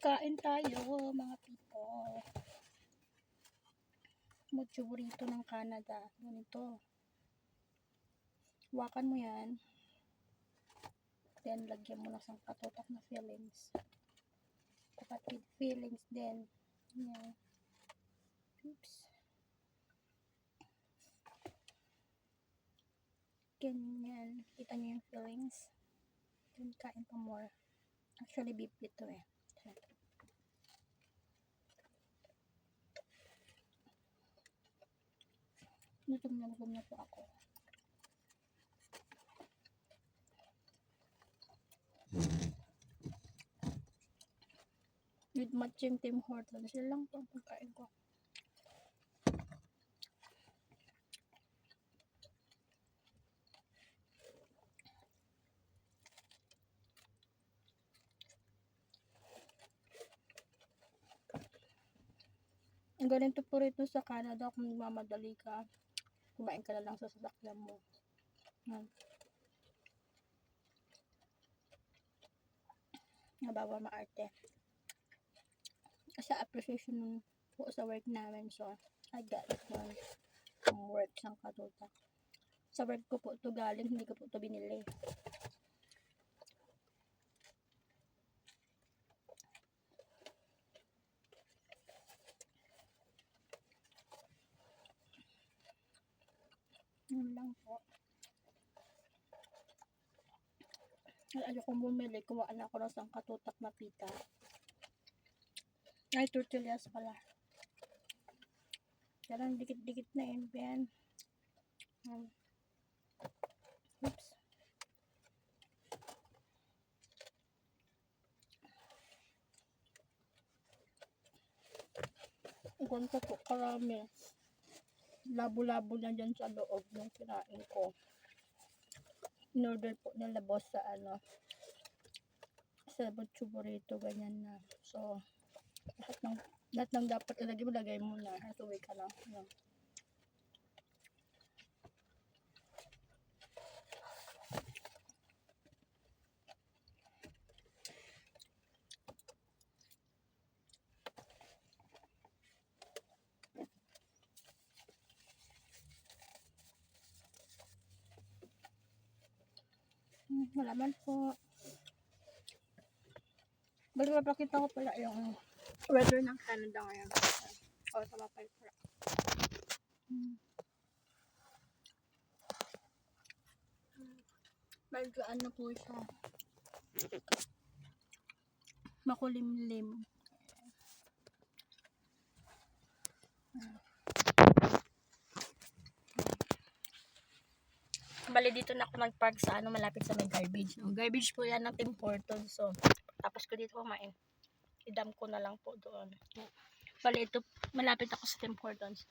Kain tayo mga people. Mucho burrito ng Canada. Ganito. Hawakan mo yan. Then lagyan mo na sa katutak na fillings. Kapatid fillings din. Yan. Oops. Ganyan. Kita nyo yung fillings. Then kain pa more. Actually beef ito eh. Gutom na po ako. With matching Tim Hortons. Sila lang po ang pagkain ko. Ang ganito po rito sa Canada, kung mamadali ka, kumain ka na lang sa sasakyan mo. Yan. Nabawa maarte. Kasi appreciation po sa work namin. So, I got one work sang katutak. Sa work ko po ito galing, hindi ko po ito binili. Yun lang po. Ayokong bumili, kuha na ako ng sang katutak na pita. Ay, tortillas pala. Karang dikit-dikit na yun, Ben. Oops. Ganito po karami. Labo-labo na dyan sa loob ng kinain ko. In-order po nila boss sa sa mucho burrito, ganyan na. So, lahat ng dapat ilagay mo na. Hatuwi ka lang. Yan. Malaman po. Bali mapakita ko pala yung weather ng Canada ngayon. O, tama pa pala. Medyo ano po siya. Makulimlim. Bali dito na ako nag-park sa malapit sa may garbage. Garbage po yan ng Tim Hortons. So, tapos ko dito kumain. I-dump ko na lang po doon. Bali ito, malapit ako sa Tim Hortons.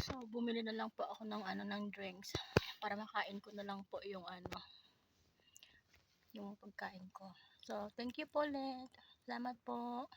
So, bumili na lang po ako ng ng drinks para makain ko na lang po yung yung pagkain ko. So, thank you po ulit. Salamat po.